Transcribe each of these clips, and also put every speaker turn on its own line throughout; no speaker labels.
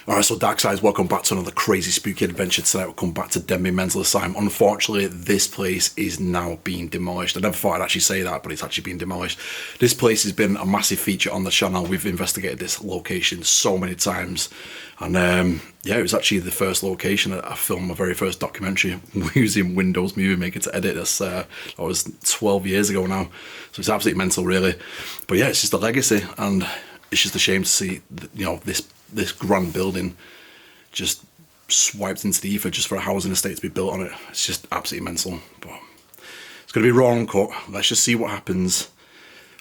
Alright, so Dark Sides, welcome back to another crazy spooky adventure. Tonight we'll come back to Debunking Mental Asylum. Unfortunately, this place is now being demolished. I never thought I'd actually say that, but it's actually been demolished. This place has been a massive feature on the channel. We've investigated this location so many times. And yeah, it was actually the first location that I filmed my very first documentary using Windows Movie Maker to edit this. That was 12 years ago now. So it's absolutely mental, really. But yeah, it's just a legacy, and it's just a shame to see, you know, this grand building just swiped into the ether just for a housing estate to be built on it. It's just absolutely mental. But it's going to be raw and cut. Let's just see what happens.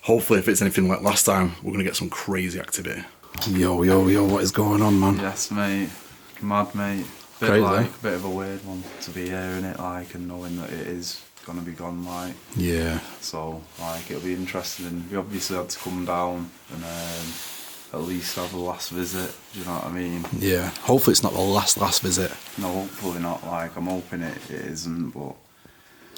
Hopefully, if it's anything like last time, we're going to get some crazy activity. Yo, what is going on, man?
Yes, mate. Mad, mate.
Crazy.
A bit of a weird one to be hearing it, like, and knowing that it is going to be gone, like.
Yeah.
So, like, it'll be interesting. We obviously had to come down and at least have a last visit, do you know what I mean?
Yeah, hopefully it's not the last visit.
No, hopefully not, like, I'm hoping it isn't, but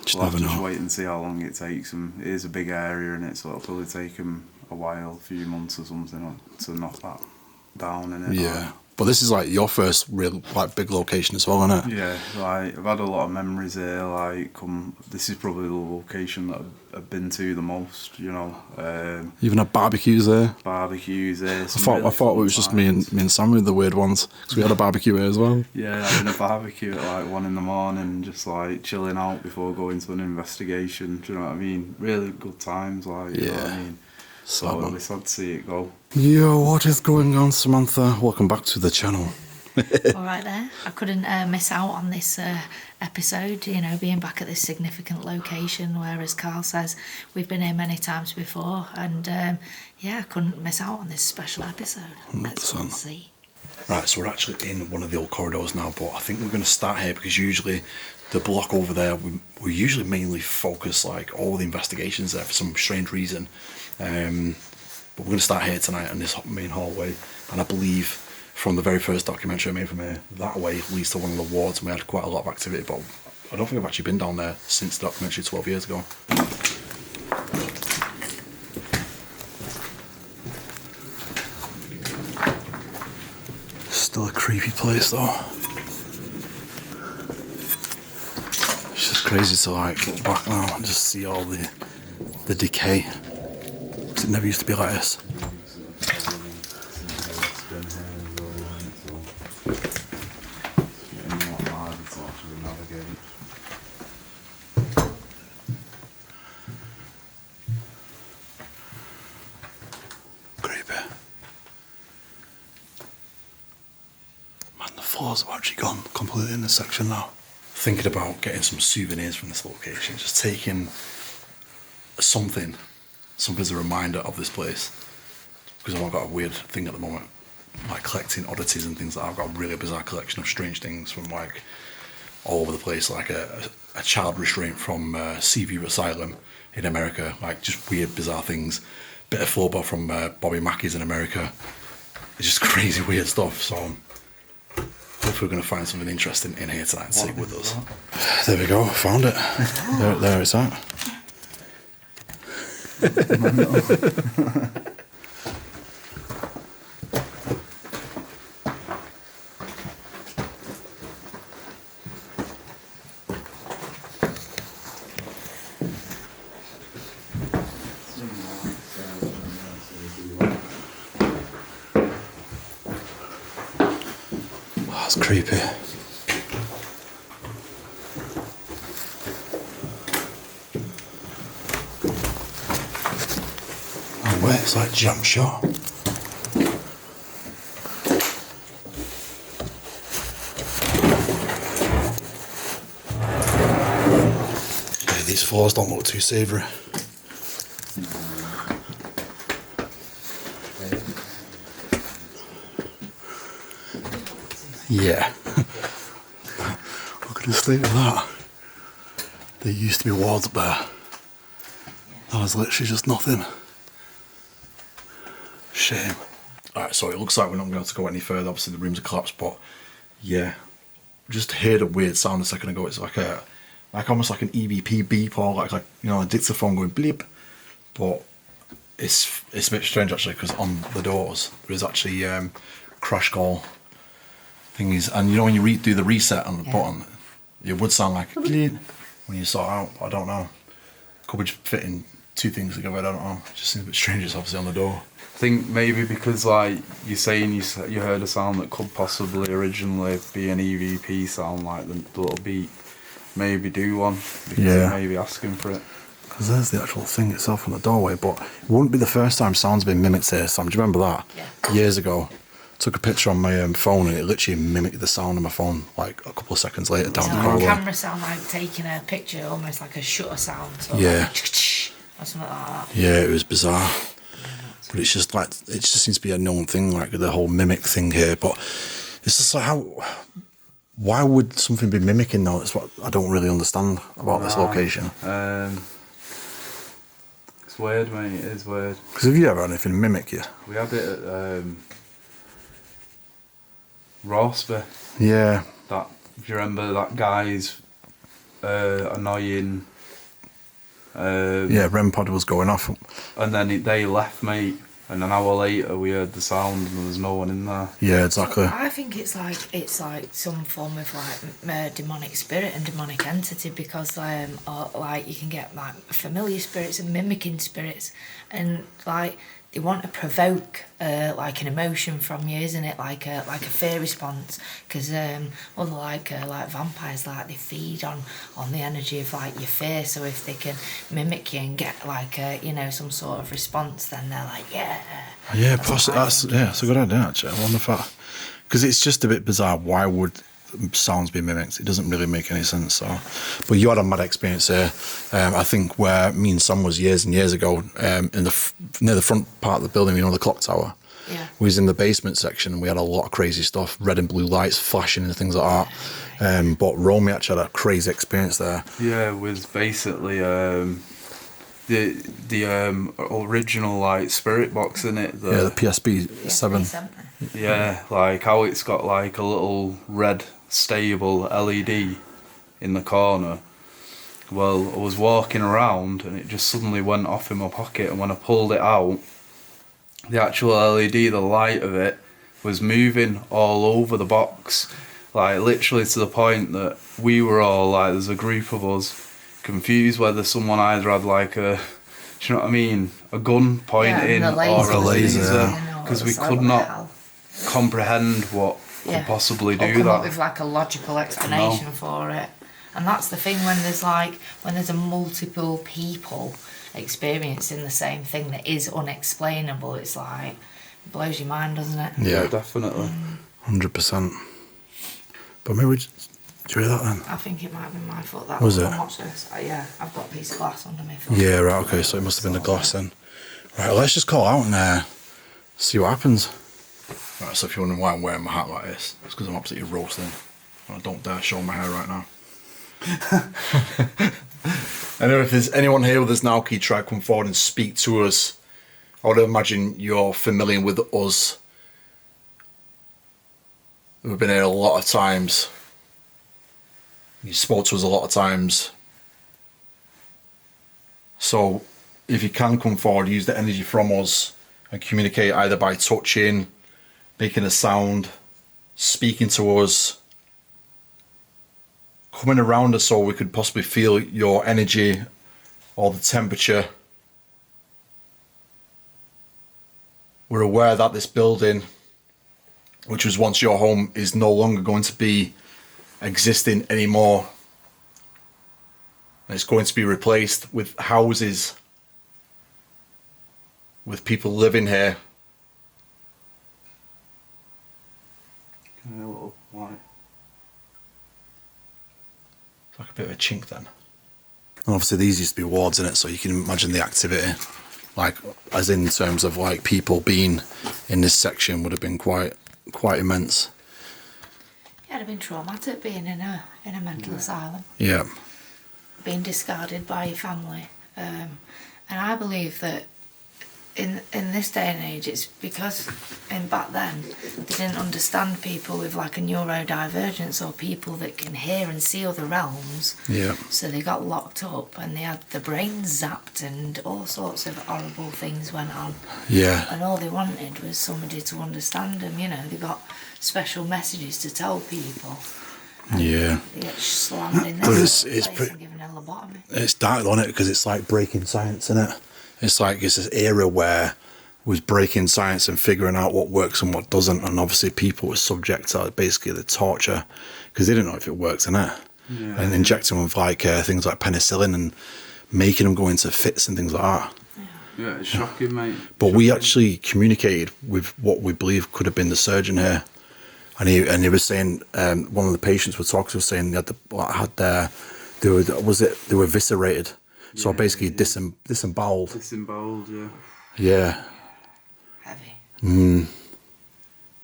Just
we'll have
never
to just
know.
wait and see how long it takes them. It is a big area in it, so it'll probably take them a while, a few months or something, to knock that down, innit?
Yeah,
like.
but this is like your first real like big location as well, isn't it?
Yeah, like, I've had a lot of memories here, like, this is probably the location that I've been to the most, you know.
Even had barbecues there.
Barbecues there.
I thought it was just me and Sam with the weird ones, because we had a barbecue here as well.
Yeah, having a barbecue at like 1 in the morning, just like chilling out before going to an investigation, do you know what I mean? Really good times, like, you know what I mean? So it'll be sad to see it go.
Yo, what is going on, Samantha? Welcome back to the channel.
All right there. I couldn't miss out on this episode, you know, being back at this significant location where, as Karl says, we've been here many times before, and yeah, I couldn't miss out on this special episode.
100%.
Let's see.
Right, so we're actually in one of the old corridors now, but I think we're going to start here because usually the block over there, we usually mainly focus like all the investigations there for some strange reason. But we're going to start here tonight in this main hallway, and I believe from the very first documentary I made from here, that way leads to one of the wards, and we had quite a lot of activity, but I don't think I've actually been down there since the documentary 12 years ago. Still a creepy place though. It's just crazy to like look back now and just see all the decay. It never used to be like this. Creepy. Man, the floors have actually gone completely in this section now. Thinking about getting some souvenirs from this location, just taking something as a reminder of this place, because I've got a weird thing at the moment, like collecting oddities and things. Like I've got a really bizarre collection of strange things from like all over the place, like a child restraint from Asylum in America, like just weird bizarre things, bit of floorball from Bobby Mackey's in America. It's just crazy weird stuff. So hopefully we're going to find something interesting in here tonight and take with us. There we go, found it. There it's at. That's creepy. Oh wait, it's like jump shot. Okay, these floors don't look too savoury. Yeah. Look at the state of that. There used to be walls up there. That was literally just nothing. Shame. Alright, so it looks like we're not going to go any further. Obviously the rooms are collapsed, but yeah. Just heard a weird sound a second ago. It's like almost like an EVP beep, or like you know, a dictaphone going bleep. But it's a bit strange actually, because on the doors there is actually crash call thing is, and you know when you do the reset on the button, it would sound like a bleed when you sort out. I don't know. Could be just fitting two things together. I don't know. It just seems a bit strange. It's obviously on the door.
I think maybe because like you're saying you heard a sound that could possibly originally be an EVP sound, like the little beat. Maybe do one because you may be asking for it.
Because there's the actual thing itself on the doorway, but it wouldn't be the first time sound's been mimicked here, Sam. Do you remember that?
Yeah.
Years ago. Took a picture on my phone and it literally mimicked the sound of my phone like a couple of seconds later down the hallway.
The camera sound like taking a picture, almost like a shutter sound. So
Yeah.
Like, or something like that.
Yeah, it was bizarre. But it's just like, it just seems to be a known thing, like the whole mimic thing here. But it's just like, why would something be mimicking though? That's what I don't really understand about this location.
It's weird, mate. It is weird.
Because have you ever had anything mimic you?
We had it at Rossby.
Yeah.
That, if you remember that guy's annoying.
Yeah, REM pod was going off.
And then they left, mate. And an hour later, we heard the sound, and there was no one in there.
Yeah, exactly.
I think it's like some form of like demonic spirit and demonic entity, because or like you can get like familiar spirits and mimicking spirits, and like they want to provoke like an emotion from you, isn't it? Like a fear response, because other like vampires, like they feed on the energy of like your fear. So if they can mimic you and get like some sort of response, then they're like
Yeah, possibly. That's a good idea actually. I wonder if that, because it's just a bit bizarre. Why would sounds be mimicked? It doesn't really make any sense. So, but you had a mad experience here. I think where me and Sam was years and years ago, near the front part of the building, the clock tower.
Yeah.
We was in the basement section and we had a lot of crazy stuff, red and blue lights flashing and things like that. But Romy actually had a crazy experience there.
Yeah, it was basically the original like spirit box in it.
The PSP 7.
Yeah, like how it's got like a little red stable LED in the corner. Well, I was walking around and it just suddenly went off in my pocket, and when I pulled it out, the actual LED, the light of it, was moving all over the box, like literally to the point that we were all like, there's a group of us confused whether someone either had like do you know what I mean, a gun pointing or a laser, because we could not comprehend what could possibly do
come
that.
Up with like a logical explanation for it. And that's the thing, when there's a multiple people experiencing the same thing that is unexplainable, it's like, it blows your mind, doesn't it?
Yeah, definitely.
100%. But maybe do you hear that then?
I think it might have been my fault. That
was it?
Watch this. Yeah, I've got a piece of glass under my foot.
Yeah, right, okay, so it must have been the glass then. Right, let's just call out and see what happens. Right, so if you're wondering why I'm wearing my hat like this, it's because I'm absolutely roasting. I don't dare show my hair right now. Anyway, if there's anyone here with us now, can you try to come forward and speak to us? I would imagine you're familiar with us. We've been here a lot of times. You spoke to us a lot of times. So if you can come forward, use the energy from us and communicate either by touching, making a sound, speaking to us, coming around us so we could possibly feel your energy or the temperature. We're aware that this building, which was once your home, is no longer going to be existing anymore. It's going to be replaced with houses, with people living here.
A little light.
It's like a bit of a chink then. And obviously these used to be wards in it, so you can imagine the activity, like as in terms of like people being in this section would have been quite immense.
Yeah, it'd have been traumatic being in a mental asylum.
Yeah.
Being discarded by your family. And I believe that in this day and age, it's because back then they didn't understand people with like a neurodivergence or people that can hear and see other realms.
Yeah.
So they got locked up and they had the brains zapped and all sorts of horrible things went on.
Yeah.
And all they wanted was somebody to understand them. They got special messages to tell people.
Yeah.
They get slammed in
But
there
it's
and given a lobotomy.
It's dark on it because it's like breaking science, isn't it? It's like it's this era where was breaking science and figuring out what works and what doesn't, and obviously people were subject to basically the torture because they didn't know if it worked, innit?
Yeah.
And injecting them with like things like penicillin and making them go into fits and things like that.
Yeah, it's shocking, mate.
But we actually communicated with what we believe could have been the surgeon here, and he was saying one of the patients we talked to was saying they were eviscerated, so basically disemboweled.
Disemboweled, yeah.
Yeah.
Heavy.
And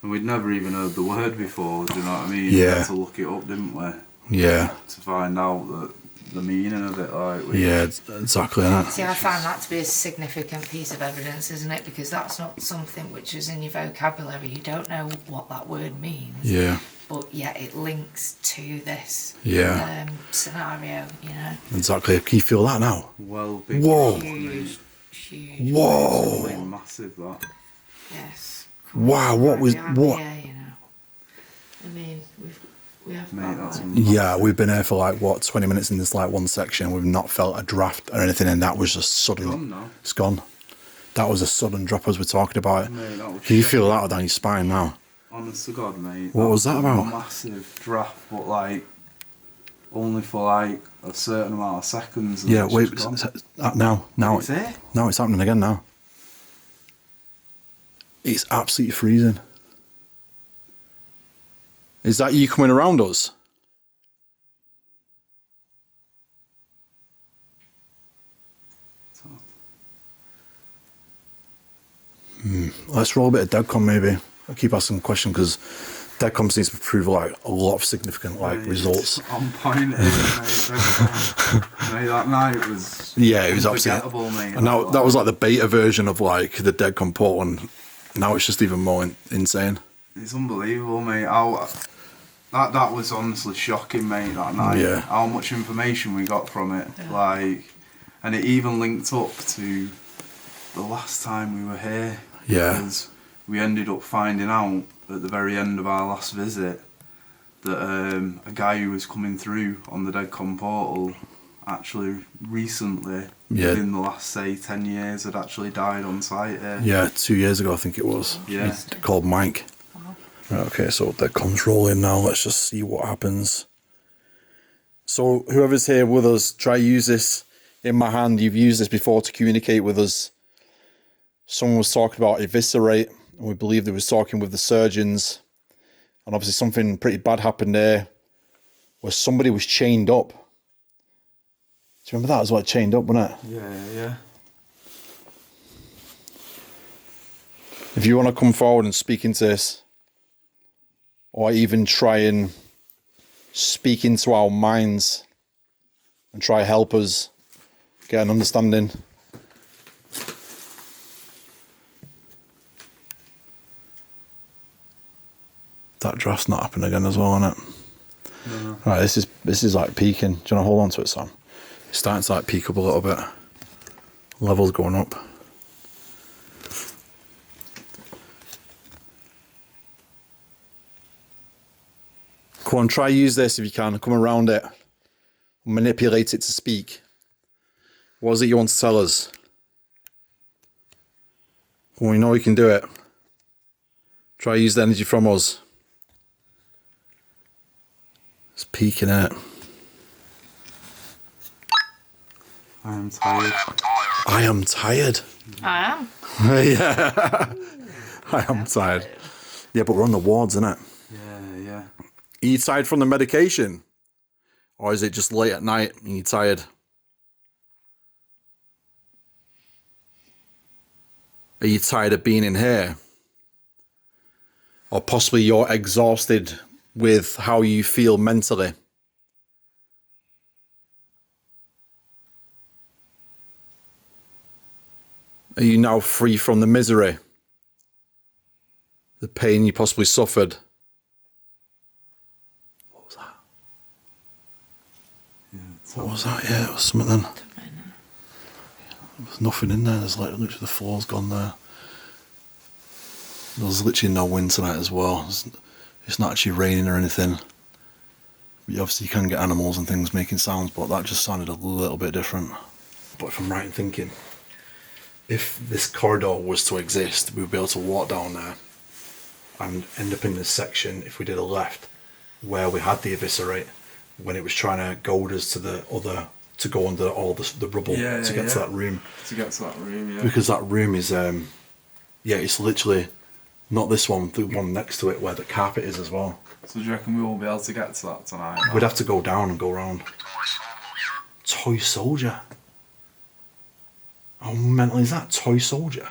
we'd never even heard the word before, do you know what I mean?
Yeah.
We had to look it up, didn't we?
Yeah.
To find out the meaning of it, like.
Yeah, exactly that.
See, I find that to be a significant piece of evidence, isn't it? Because that's not something which is in your vocabulary. You don't know what that word means.
Yeah.
But yet it links to this scenario, you know.
Exactly. Can you feel that now?
Well, big.
Whoa.
Huge.
Whoa.
Really massive, that.
Yes.
Wow, what was what?
Yeah, you know. I mean, we have
Mate,
got
that's
like,
Yeah, we've been here for like what 20 minutes in this like one section. We've not felt a draft or anything, and that was just sudden.
Gone now.
It's gone. That was a sudden drop as we're talking about it.
Mate, that was
Can you
shocking.
feel that down your spine now?
Honest to God, mate.
What was that
a
about?
Massive draft, but like only for like a certain amount of seconds. And
Yeah,
it's
wait.
just gone.
Now
Is it?
No, it's happening again now. It's absolutely freezing. Is that you coming around us? Let's roll a bit of DEADCOM maybe. I'll keep asking questions because DEADCOM seems to prove like a lot of significant like
Mate,
results.
it's on point, isn't it, mate? Mate, that night was
Yeah, it was absolutely.
unforgettable, mate.
And now that was like the beta version of like the DEADCOM portal, and now it's just even more insane.
It's unbelievable, mate. That was honestly shocking, mate, that night.
Yeah.
How much information we got from it. Like, and it even linked up to the last time we were here.
Yeah.
Because we ended up finding out at the very end of our last visit that a guy who was coming through on the DEADCOM portal actually recently, within the last, say, 10 years, had actually died on site here.
Yeah, 2 years ago I think it was.
Yeah.
He's called Mike. Right, okay, so DEADCOM's rolling now. Let's just see what happens. So whoever's here with us, try use this in my hand. You've used this before to communicate with us. Someone was talking about eviscerate, and we believe they was talking with the surgeons. And obviously something pretty bad happened there, where somebody was chained up. Do you remember that as well? Chained up, wasn't it?
Yeah.
If you want to come forward and speak into this, or even try and speak into our minds and try help us get an understanding. That draft's not happening again as well, isn't it?
No.
Right, this is like peaking. Do you want to hold on to it, Sam? It's starting to like peak up a little bit. Levels going up. Come on, try use this if you can. Come around it. Manipulate it to speak. What is it you want to tell us? Well, we know you can do it. Try use the energy from us. It's peaking out.
I am tired.
I am tired.
I am.
Yeah. I am tired. Yeah, but we're on the wards, innit?
Yeah.
Are you tired from the medication? Or is it just late at night and you're tired? Are you tired of being in here? Or possibly you're exhausted with how you feel mentally? Are you now free from the misery? The pain you possibly suffered? What was that? What was that? Yeah, it was something then. There's nothing in there. There's like literally the floor's gone there. There's literally no wind tonight as well. It's not actually raining or anything. Obviously you can get animals and things making sounds, but that just sounded a little bit different. But if I'm right in thinking, if this corridor was to exist, we would be able to walk down there and end up in this section, if we did a left, where we had the eviscerate, when it was trying to goad us to the other, to go under all the rubble to get to that room.
To get to that room, yeah.
Because that room is, it's literally not this one, the one next to it where the carpet is as well.
So do you reckon we won't be able to get to that tonight?
We'd have to go down and go round. Toy soldier. How mental is that? Toy soldier.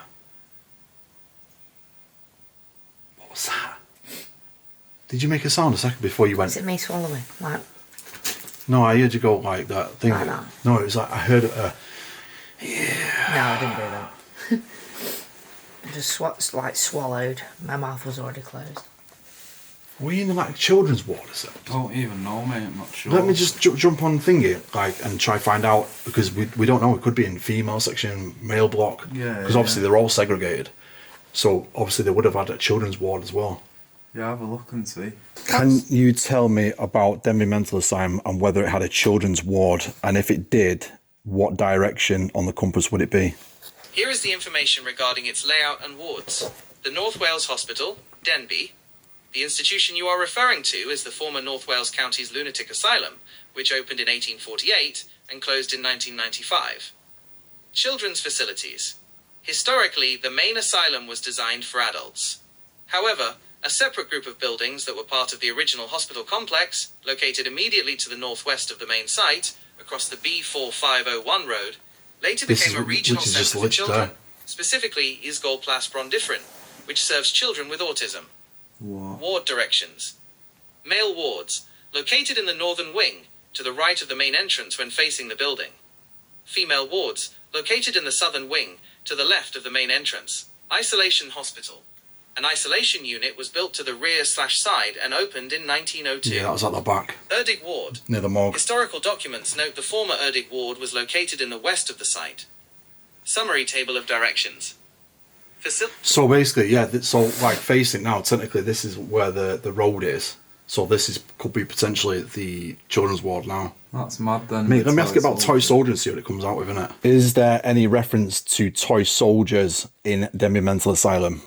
What was that? Did you make a sound a second before you went?
Is it me swallowing? Like,
no, I heard you go like that thing.
Like that?
No, it was like I heard it.
Yeah. No, I didn't do that. I just swallowed. My mouth was already closed.
Were you in like children's ward or something?
Don't even know, mate. I'm not sure.
Let me just jump on thingy and try find out, because we don't know. It could be in female section, male block.
Yeah.
Because obviously they're all segregated. So obviously they would have had a children's ward as well.
Yeah, have a look and see.
Can you tell me about Denby Mental Asylum and whether it had a children's ward? And if it did, what direction on the compass would it be?
Here is the information regarding its layout and wards. The North Wales Hospital, Denby. The institution you are referring to is the former North Wales County's Lunatic Asylum, which opened in 1848 and closed in 1995. Children's facilities. Historically, the main asylum was designed for adults. However, a separate group of buildings that were part of the original hospital complex, located immediately to the northwest of the main site, across the B4501 road, later became a regional centre for children, specifically Isgol-Plas Brondifrin, which serves children with autism.
What?
Ward directions. Male wards, located in the northern wing, to the right of the main entrance when facing the building. Female wards, located in the southern wing, to the left of the main entrance. Isolation hospital. An isolation unit was built to the rear/side and opened in 1902.
Yeah, that was at the back.
Erdig Ward.
Near the morgue.
Historical documents note the former Erdig Ward was located in the west of the site. Summary table of directions.
So basically, yeah, so like facing now, technically this is where the road is. So this could be potentially the children's ward now.
That's mad then.
Mate, let me ask you about toy soldiers and see what it comes out with, innit? Is there any reference to toy soldiers in Denby Mental Asylum?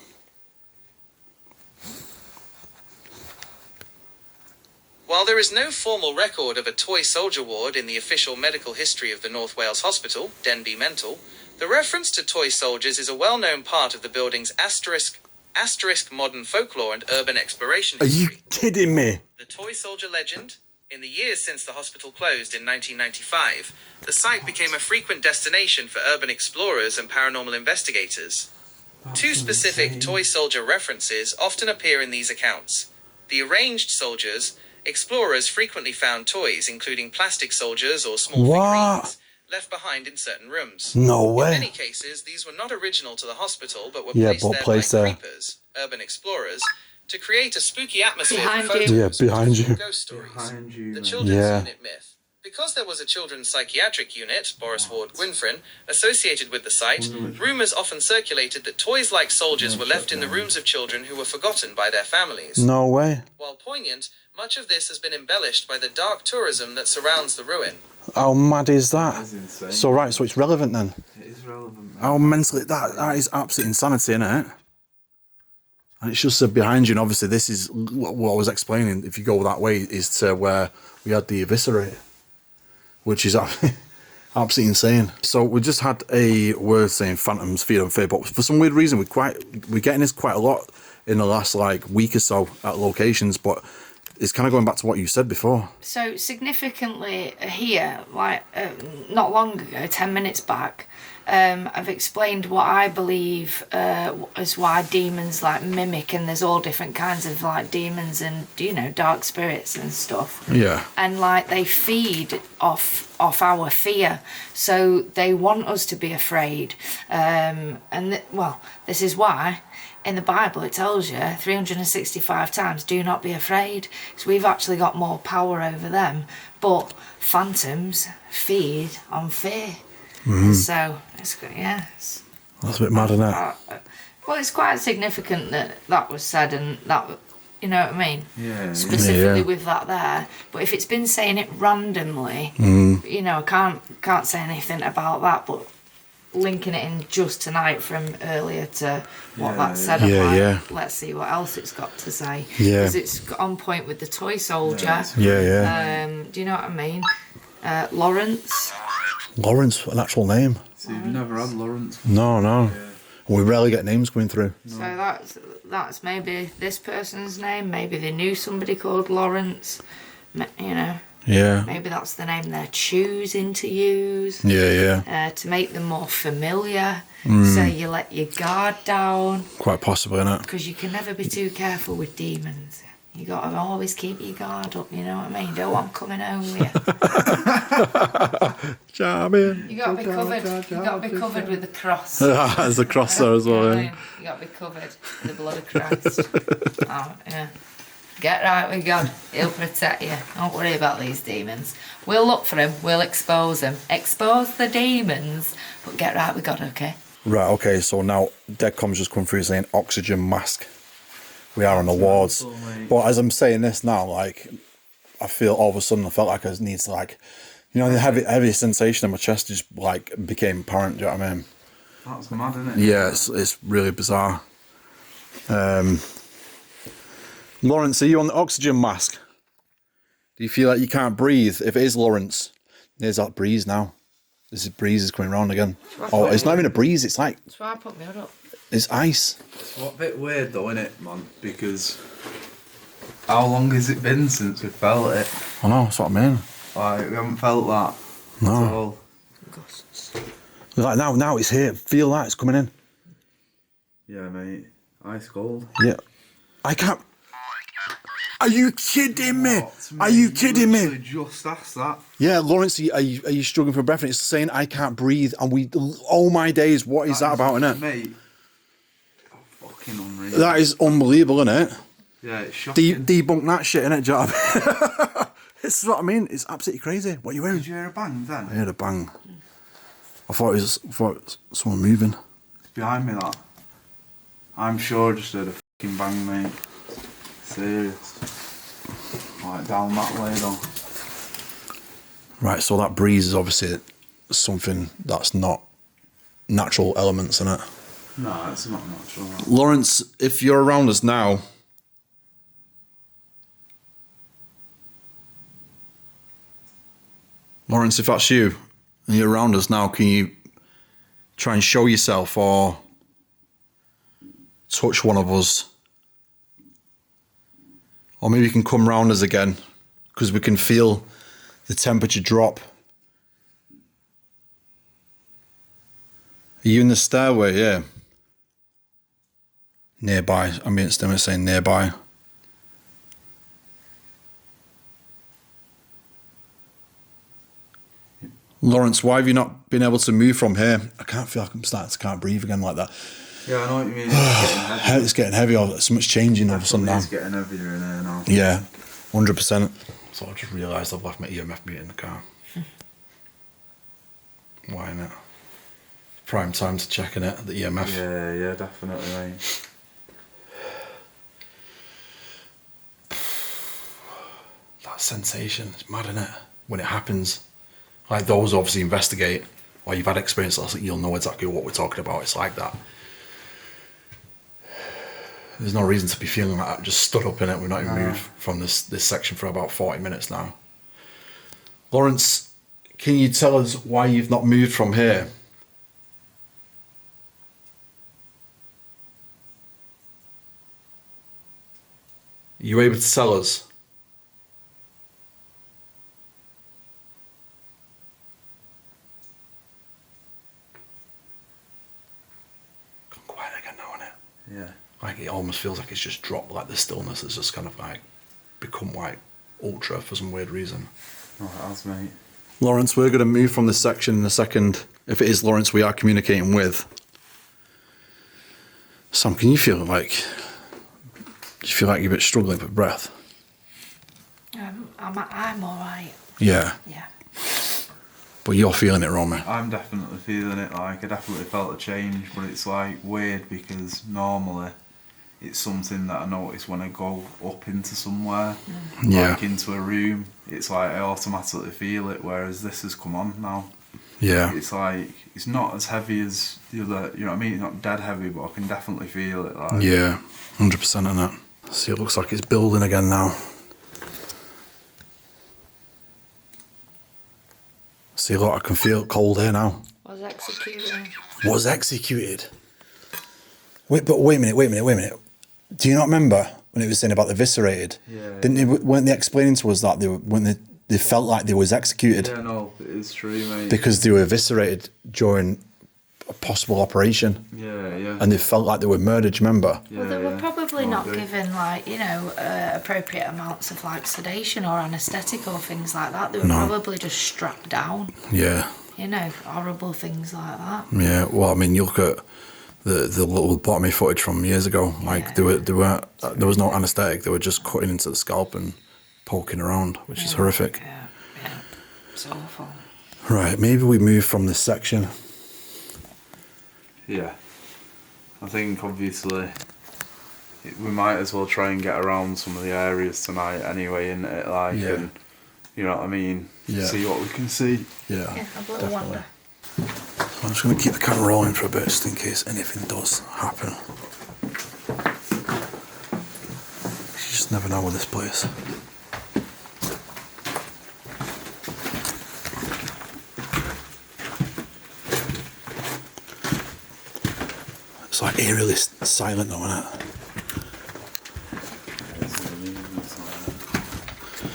While there is no formal record of a toy soldier ward in the official medical history of the North Wales Hospital, Denby Mental, the reference to toy soldiers is a well-known part of the building's asterisk modern folklore and urban exploration history.
Are you kidding me?
The toy soldier legend? In the years since the hospital closed in 1995, the site became a frequent destination for urban explorers and paranormal investigators. Two specific toy soldier references often appear in these accounts. The arranged soldiers. Explorers frequently found toys, including plastic soldiers or small figurines, left behind in certain rooms.
No way.
In many cases, these were not original to the hospital, but were placed there by creepers, urban explorers, to create a spooky atmosphere for photos,
behind you.
ghost stories.
Behind you,
The
man.
children's unit myth. Because there was a children's psychiatric unit, Boris Ward Gwynfryn, associated with the site, rumours often circulated that toys like soldiers were left in the rooms of children who were forgotten by their families.
No way.
While poignant, much of this has been embellished by the dark tourism that surrounds the ruin.
How mad is that?
That is insane.
So right, so it's relevant then.
It is relevant, man.
How mentally that is absolute insanity, isn't it? And it's just said behind you, and obviously this is what I was explaining. If you go that way, is to where we had the eviscerate, which is absolutely insane. So we just had a word saying phantoms, fear and fear, but for some weird reason we're getting this quite a lot in the last like week or so at locations, but it's kind of going back to what you said before.
So significantly here, like not long ago, 10 minutes back, I've explained what I believe is why demons like mimic, and there's all different kinds of like demons and, you know, dark spirits and stuff.
Yeah.
And like they feed off our fear, so they want us to be afraid. Well, this is why in the Bible it tells you 365 times, do not be afraid. So we've actually got more power over them, but phantoms feed on fear. Mm-hmm. So it's that's
a bit mad, isn't it?
Well, it's quite significant that was said, and that You know what I mean?
Yeah.
Specifically
Yeah.
with that there. But if it's been saying it randomly, you know, I can't say anything about that. But linking it in just tonight from earlier to what that said, I'm
Yeah,
like,
yeah.
let's see what else it's got to say.
Yeah.
Because it's on point with the toy soldier.
Yeah.
Do you know what I mean? Lawrence.
Lawrence, an actual name.
So you've never had Lawrence?
No. We rarely get names coming through.
So that's maybe this person's name. Maybe they knew somebody called Lawrence. You know.
Yeah.
Maybe that's the name they're choosing to use.
Yeah.
To make them more familiar. So you let your guard down.
Quite possibly, innit?
Because you can never be too careful with demons. You got to always keep your guard up, you know what I mean? Don't want 'em coming home with you.
Charming.
You got to be covered. You got to be covered with the cross.
There's a cross there as well, yeah.
You got to be covered with the blood of Christ. Oh, yeah. Get right with God. He'll protect you. Don't worry about these demons. We'll look for them. We'll expose them. Expose the demons. But get right with God, okay?
Right, okay, so now DEADCOM's just come through saying oxygen mask. We are on the wards. But as I'm saying this now, like, I feel all of a sudden I felt like I need to, like, you know, the heavy sensation in my chest just, like, became apparent, do you know what I mean?
That's mad, isn't it?
Yeah, it's really bizarre. Lawrence, are you on the oxygen mask? Do you feel like you can't breathe? If it is Lawrence, there's that breeze now. This breeze is coming round again. Oh, it's not even a breeze, it's like,
That's why I put my hood up.
it's ice.
It's a bit weird though, innit, man? Because how long has it been since we felt it?
I know, that's what I mean.
Like, we haven't felt that
No.
at all.
Gusts.
Like now it's here. Feel that it's coming in.
Yeah, mate. Ice cold.
Yeah. I can't. Are you kidding me? Are you kidding me?
Just asked that.
Yeah, Lawrence, are you struggling for breath? And it's saying I can't breathe. And oh my days, what is that about, innit?
Mate. Oh, fucking unreal.
That is unbelievable, innit?
Yeah, it's shocking.
Debunk that shit, innit, Job? This is what I mean. It's absolutely crazy. What are you wearing?
Did you hear a bang then?
I heard a bang. I thought it was someone moving.
It's behind me, that. I'm sure I just heard a fucking bang, mate. Serious. Like down that way though.
Right, so that breeze is obviously something that's not natural elements in it.
No, it's not natural.
Lawrence, if you're around us now, Lawrence, if that's you and you're around us now, can you try and show yourself or touch one of us? Or maybe you can come round us again because we can feel the temperature drop. Are you in the stairway? Yeah. Nearby. I mean, it's them saying nearby. Lawrence, why have you not been able to move from here? I can't feel like I'm starting to can't breathe again like that.
Yeah, I know what you mean. It's getting heavy.
It's getting heavy. So much changing all of a sudden now.
It's getting heavier in there now.
Yeah, 100%. So I just realised I've left my EMF meter in the car. Why not? Prime time to check in it, the EMF.
Yeah, definitely, mate.
That sensation, it's mad, isn't it? When it happens. Like those obviously investigate, or you've had experience, you'll know exactly what we're talking about. It's like that. There's no reason to be feeling like that. Just stood up in it. We've not even moved from this section for about 40 minutes now. Lawrence, can you tell us why you've not moved from here? Are you able to tell us? Gone quiet again now, isn't it?
Yeah.
Like it almost feels like it's just dropped, like the stillness has just kind of like become like ultra for some weird reason.
Oh, it has, mate.
Lawrence, we're going to move from this section in a second. If it is Lawrence we are communicating with. Sam, can you feel like, do you feel like you're a bit struggling for breath?
I'm alright.
Yeah.
Yeah.
But you're feeling it, Romy.
I'm definitely feeling it. Like, I definitely felt a change, but it's like weird because normally it's something that I notice when I go up into somewhere,
Yeah.
like into a room. It's like I automatically feel it, whereas this has come on now.
Yeah.
It's like, it's not as heavy as the other, you know what I mean? It's not dead heavy, but I can definitely feel it. Like.
Yeah, 100% on that. See, it looks like it's building again now. See, look, I can feel cold here now.
Was executed.
Was executed. Wait a minute. Do you not remember when it was saying about the eviscerated?
Yeah.
Weren't they explaining to us that they felt like they was executed?
Yeah, no, it's true, mate.
Because they were eviscerated during a possible operation.
Yeah.
And they felt like they were murdered, do you remember?
Well, they were probably not given, like, you know, appropriate amounts of, like, sedation or anaesthetic or things like that. They were probably just strapped down.
Yeah.
You know, horrible things like that.
Yeah, well, I mean, you look at the little bottomy footage from years ago. Like, there was no anaesthetic. They were just cutting into the scalp and poking around, which is horrific.
Yeah, it's awful.
Right, maybe we move from this section.
Yeah. I think, obviously, we might as well try and get around some of the areas tonight anyway, innit? Like,
Yeah.
and, you know what I mean?
Yeah.
See what we can see.
Yeah,
Have a little wander.
I'm just going to keep the camera rolling for a bit, just in case anything does happen. You just never know with this place. It's like eerily silent though, isn't it?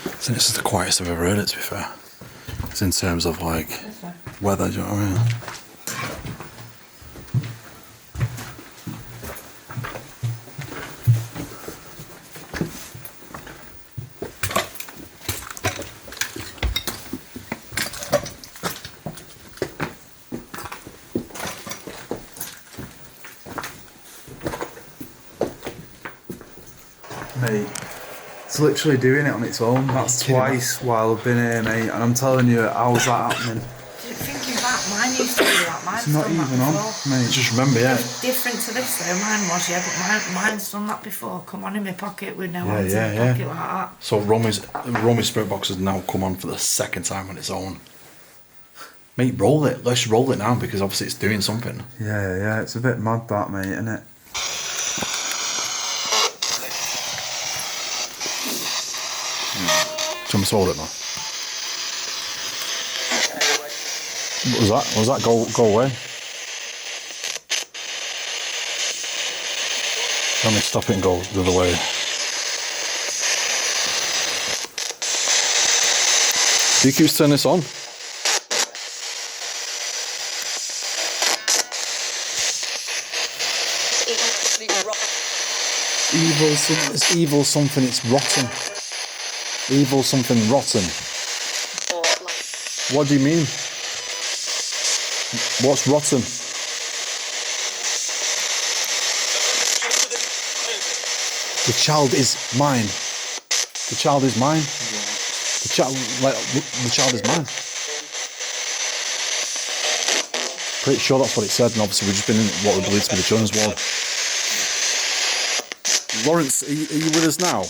I think this is the quietest I've ever heard it, to be fair. It's in terms of like weather, do you know what I mean?
Mate, it's literally doing it on its own. That's twice while I've been here, mate. And I'm telling you, how's that happening?
Thinking back, mine used to do that. Mine's
It's not
done that
even on,
before.
mate.
Just remember, yeah.
Different to this though, mine was, yeah, but mine's done that before. Come on in my pocket with no hands
yeah,
in my pocket like that.
So Romy's Spirit Box has now come on for the second time on its own. Mate, roll it. Let's roll it now because obviously it's doing something.
Yeah, it's a bit mad that, mate, isn't it?
Do you want me to hold it, man? What was that? Go away. Let me stop it and go the other way. Do you keep turning this on? It's evil something, it's rotten. Evil something rotten. What do you mean? What's rotten? The child is mine. The child is mine. The child is mine. Pretty sure that's what it said, and obviously we've just been in what we believe to be the children's ward. Lawrence, are you with us now?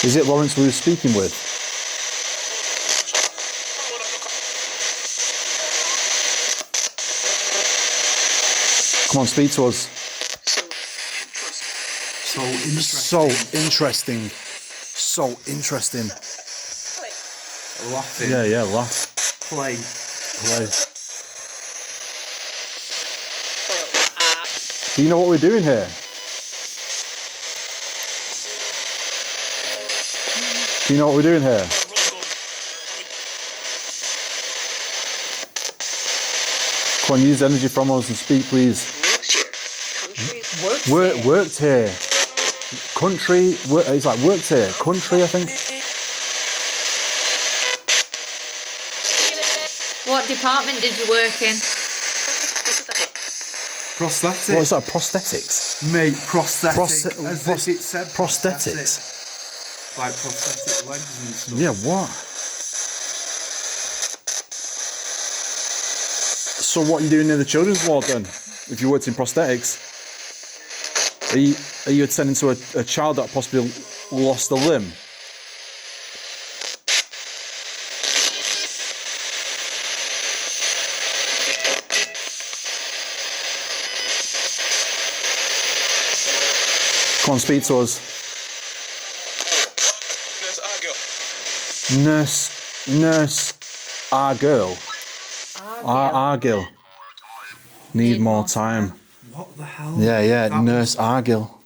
Is it Lawrence we were speaking with? Come on, speak to us. So interesting. So interesting.
Laughing.
Yeah, laugh.
Play.
Do you know what we're doing here? Do you know what we're doing here? Come on, use the energy from us and speak, please. Worked here. Country, it's like worked here. Country, I think.
What department did you work in?
Prosthetics.
What is that, prosthetics?
Mate, prosthetics. As if it said
prosthetics?
Like prosthetic legs and stuff.
Yeah, what?
So what are you doing near the children's ward then? If you worked in prosthetics, are you attending to a child that possibly lost a limb? Come on, speak to us. Nurse Argyll. Argyll. Need more time.
What the hell?
Yeah, Nurse Argyll.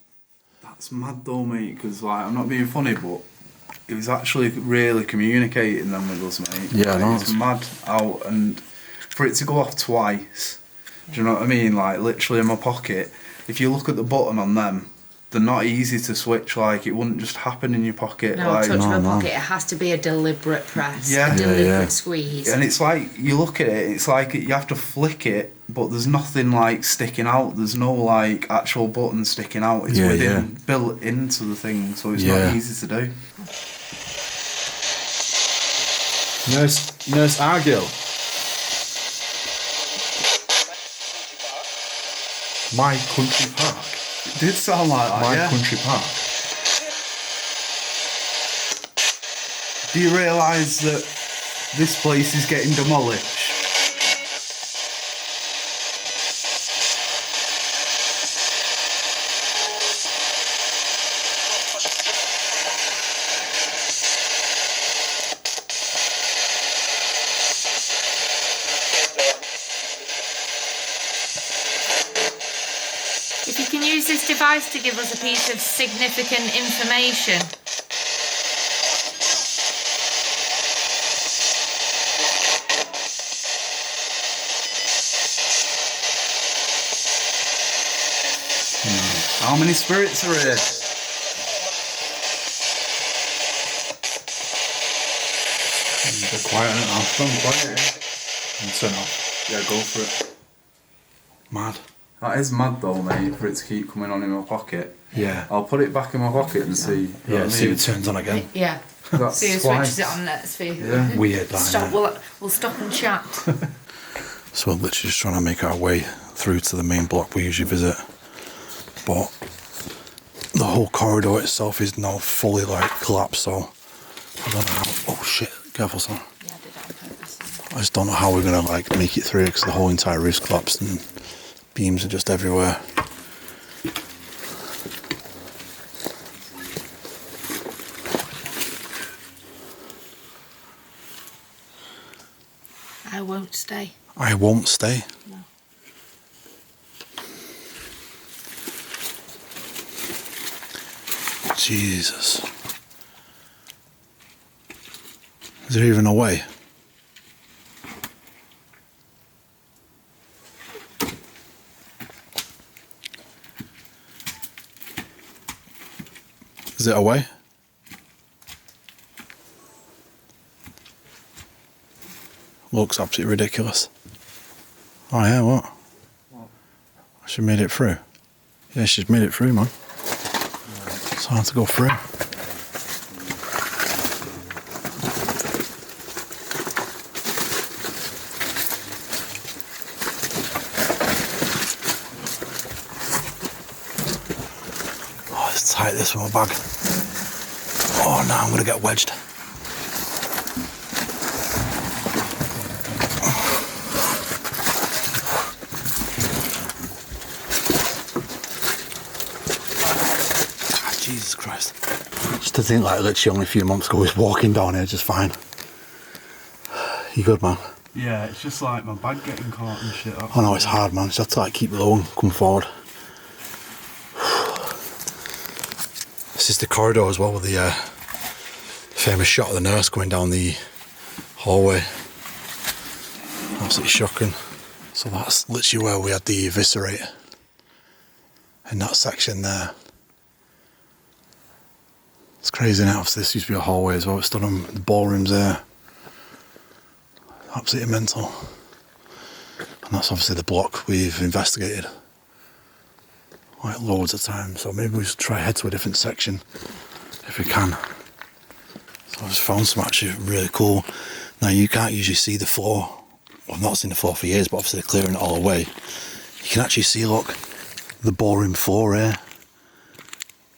That's mad though, mate, because like, I'm not being funny, but it was actually really communicating then with us, mate.
Yeah,
like,
no,
it's mad out, and for it to go off twice, do you know what I mean? Like, literally in my pocket, if you look at the button on them, they're not easy to switch, like, it wouldn't just happen in your pocket.
No,
like,
touch my pocket. It has to be a deliberate press,
Yeah.
a deliberate
Yeah.
squeeze.
And it's like, you look at it, it's like you have to flick it, but there's nothing like sticking out. There's no like actual button sticking out. It's built into the thing, so it's not easy to do.
Nurse Argyll. My Country Park.
It did sound like that,
My
yeah.
Country Park.
Do you realise that this place is getting demolished?
If you can use this device to give us a piece of significant information.
How many spirits are here?
They're quiet now.
I've gone quiet.
Turn off.
Yeah, go for it.
Mad.
That is mad though, mate, for it to keep coming on in my pocket.
Yeah.
I'll put it back in my pocket and see. You know what I
See
mean?
if it turns on again.
Yeah.
That's
See who
twice.
switches it on next for you.
Yeah.
Weird, that.
Stop.
Yeah.
We'll stop and chat.
So we're literally just trying to make our way through to the main block we usually visit. But the whole corridor itself is now fully like collapsed, so I don't know how. Oh shit, careful son.
Yeah, I did it on purpose.
I just don't know how we're gonna like make it through because the whole entire roof's collapsed and beams are just everywhere.
I won't stay.
I won't stay.
No.
Jesus. Is there even a way? Is it a way? Looks absolutely ridiculous. Oh yeah, what? She made it through. Yeah, she's made it through, man. It's hard to go through. Oh, it's tight this with my bag. Oh no, I'm gonna get wedged. Jesus Christ. Just to think like literally only a few months ago we was walking down here just fine. You good, man?
Yeah, it's just like my bag getting caught and shit.
I know it's hard, man. Just have to like keep low and come forward. This is the corridor as well with the famous shot of the nurse going down the hallway. Absolutely shocking. So that's literally where we had the eviscerate. In that section there. It's crazy now. This used to be a hallway as well. It's done on the ballrooms there. Absolutely mental. And that's obviously the block we've investigated like loads of times. So maybe we should try head to a different section if we can. So I just found some actually really cool. Now you can't usually see the floor I've not seen the floor for years, but obviously they're clearing it all away. You can actually see, look, the ballroom floor here.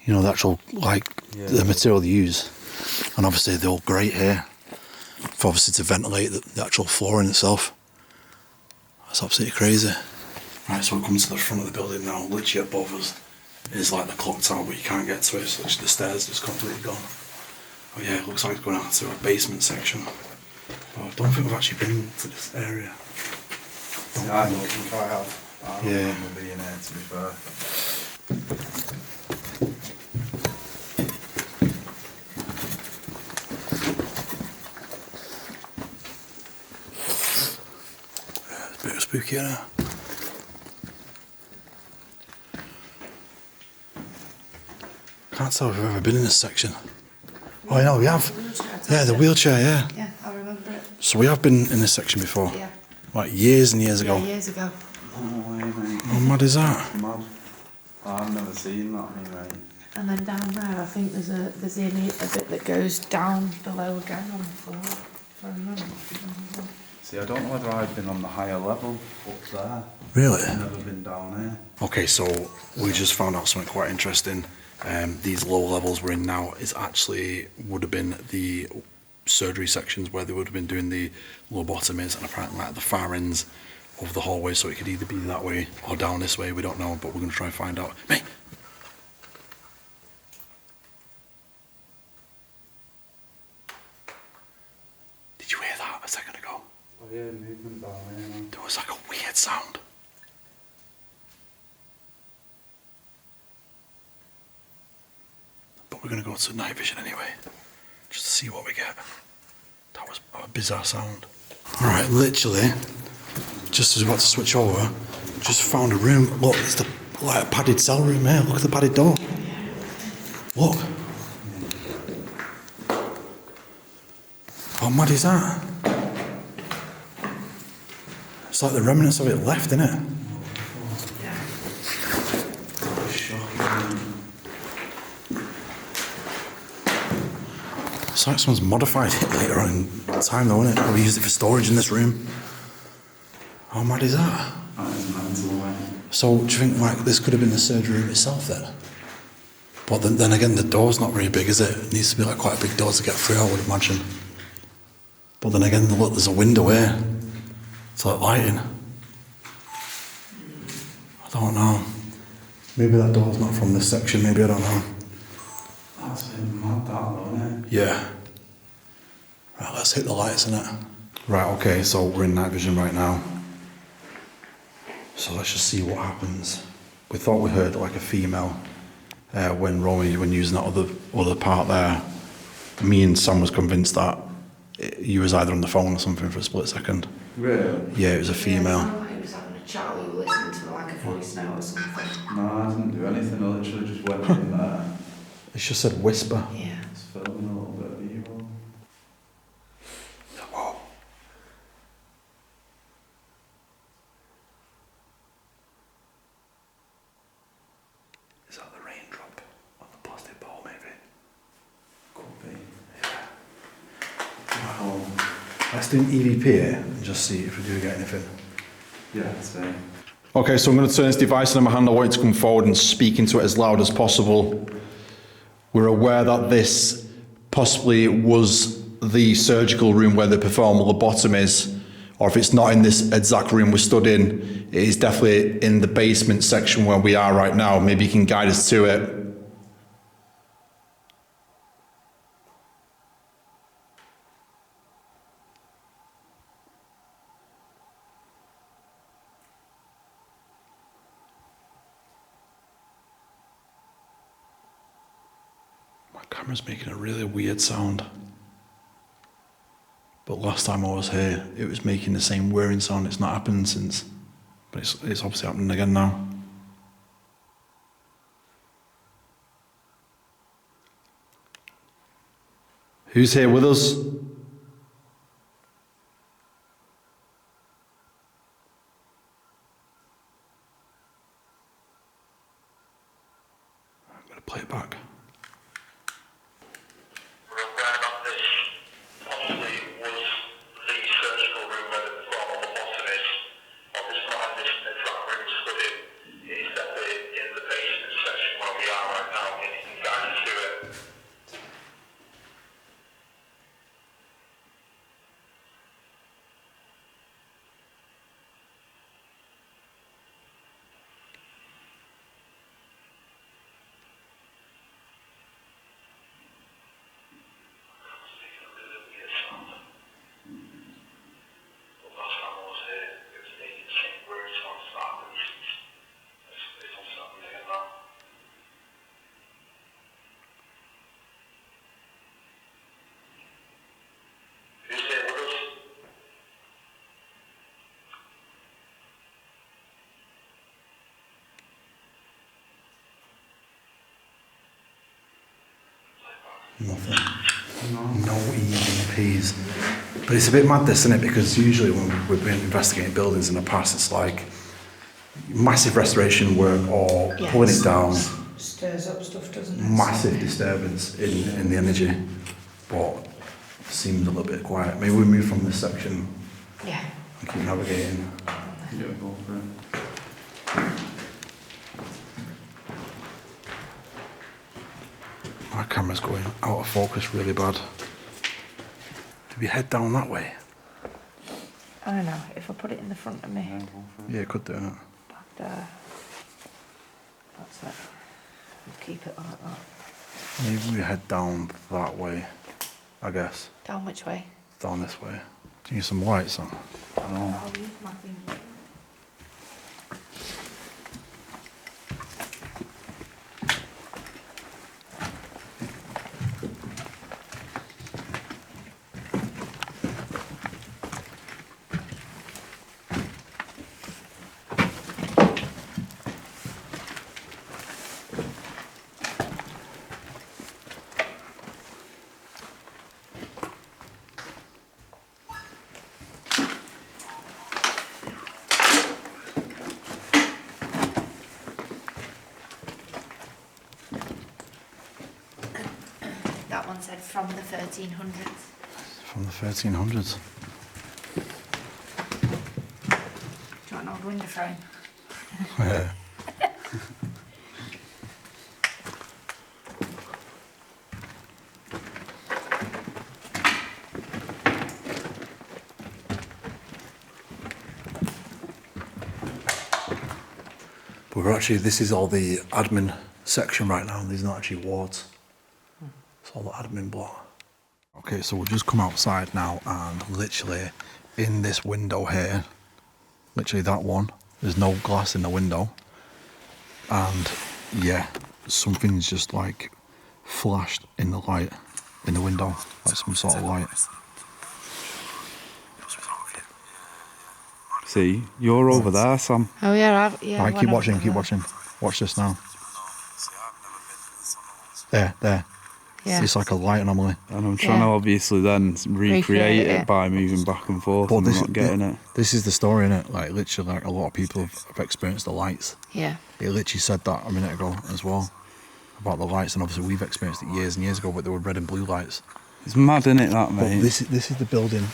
You know, the actual, like, the material they use. And obviously the old grate here, for obviously to ventilate the actual flooring itself. That's absolutely crazy. Right, so we come to the front of the building now. Literally above us is like the clock tower, but you can't get to it. So literally the stairs just completely gone. Oh yeah, it looks like it's going out to a basement section. But I don't think we've actually been to this area.
Yeah, I don't think I have. I don't remember being here, to be fair.
It's a bit spooky here now. Can't tell if we've ever been in this section. Oh, yeah, we have. Yeah, the wheelchair, yeah.
Yeah, I remember it.
So we have been in this section before.
Yeah.
Like years and years ago.
Yeah, years ago.
Oh, way, mate.
How mad is that?
Mad. I've never seen that, mate.
And then down there, I think there's a bit that goes down below again on the floor. If I remember.
See, I don't know whether I've been on the higher level up there.
Really?
I've never been down here.
Okay, so we just found out something quite interesting. These low levels we're in now is actually would have been the surgery sections where they would have been doing the lobotomies, and apparently at the far ends of the hallway, so it could either be that way or down this way, we don't know, but we're going to try and find out. Mate! Did you hear that a second ago?
Oh yeah, movement down here, man.
There was like a weird sound. But we're going to go to night vision anyway, just to see what we get. That was a bizarre sound.
Alright, literally, just as we're about to switch over, just found a room. Look, it's the like a padded cell room here. Look at the padded door. Look. How mad is that? It's like the remnants of it left, isn't it? It's like someone's modified it later on in time though, isn't it? Probably used it for storage in this room. How mad is that?
That is mental, mate.
So do you think like this could have been the surgery room itself then? But then again, the door's not very big, is it? It needs to be like quite a big door to get through, I would imagine. But then again, look, there's a window here. It's like lighting. I don't know. Maybe that door's not from this section, maybe, I don't know.
That's been mad, that though, isn't it?
Yeah. Right, let's hit the lights in it.
Right, okay, so we're in night vision right now. So let's just see what happens. We thought we heard like a female when using that other part there. Me and Sam was convinced that you was either on the phone or something for a split second.
Really?
Yeah, it was a female.
Yeah, it sounded like he was having a chat or you were listening to like a voice note or something.
No, I didn't do anything. I literally just went in there.
It's just said whisper.
Yeah.
Just filming a little bit of evil.
Whoa. Is that the raindrop on the plastic ball, maybe?
Could be.
Wow. Let's do an EVP here and just see if we do get anything.
Yeah, same.
Okay, so I'm going to turn this device in my hand. I want it to come forward and speak into it as loud as possible. We're aware that this possibly was the surgical room where they perform lobotomies, or if it's not in this exact room we stood in, it is definitely in the basement section where we are right now. Maybe you can guide us to it. Camera's making a really weird sound. But last time I was here, it was making the same whirring sound. It's not happened since. But it's obviously happening again now. Who's here with us? I'm going to play it back.
Nothing. No EVPs. But it's a bit mad this, isn't it? Because usually when we've been investigating buildings in the past, it's like massive restoration work or pulling it down.
Stirs up stuff, doesn't it?
Massive disturbance in the energy. But it seems a little bit quiet. Maybe we move from this section
Yeah.
and keep navigating.
Yeah, go for it.
My camera's going out of focus really bad. Do we head down that way?
I don't know, if I put it in the front of me,
Yeah, go for it.
Yeah, it could do it.
back there. That's it. We'll keep it like that.
Maybe we head down that way, I guess.
Down which way?
Down this way. Do you need some lights on?
I'll use my finger. That one said from the 1300s.
From the 1300s.
Do you want an old window frame?
Yeah. But we're actually, this is all the admin section right now. These are not actually wards. It's all the admin block. Okay, so we'll just come outside now and literally in this window here, literally that one, there's no glass in the window. And yeah, something's just like flashed in the light, in the window, like some sort of light.
See, you're over there, Sam.
Oh yeah,
Alright, keep watching, keep watching. Watch this now. There.
Yeah.
It's like a light anomaly.
And I'm trying to obviously then recreate it by moving back and forth,
But
and I'm not getting it.
This is the story, innit? Like literally, like a lot of people have experienced the lights.
Yeah.
It literally said that a minute ago as well about the lights, and obviously we've experienced it years and years ago, but there were red and blue lights.
It's mad, innit, that,
But
mate?
this is the building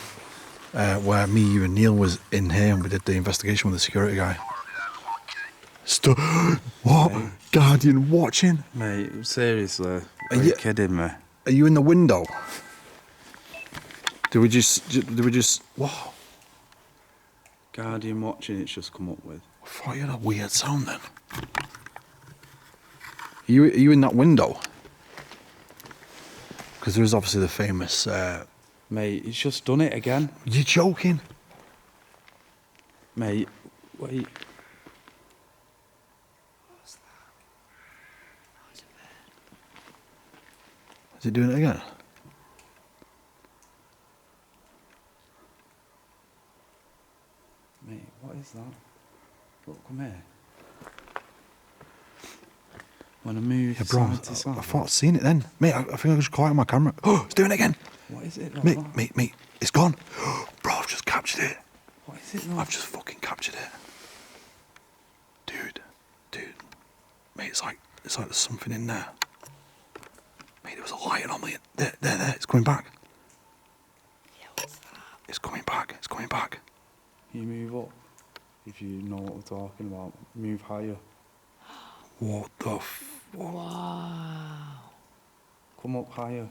where me, you, and Neil was in here, and we did the investigation with the security guy. What?
Mate.
Guardian watching?
Mate, seriously, are
you-
you kidding me?
Are you in the window? Did we just? What?
Guardian watching, it's just come up with.
I thought you had a weird sound then. Are you in that window? Because there is obviously the famous.
Mate, he's just done it again.
You're joking?
Mate, wait.
Is he doing it again?
Mate, what is that? Look, come here. When I move
Yeah, bro.
side to side.
I thought I'd seen it then, mate. I think I just caught it on my camera. Oh, it's doing it again,
What is it?
mate.
What?
Mate, it's gone. Bro, I've just captured it.
What is it?
I've just fucking captured it, dude. Mate, it's like there's something in there. Mate, there was a light anomaly. There. It's coming back.
Yeah, what's that?
It's coming back.
You move up. If you know what we're talking about, move higher.
What the
Wow.
Come up higher.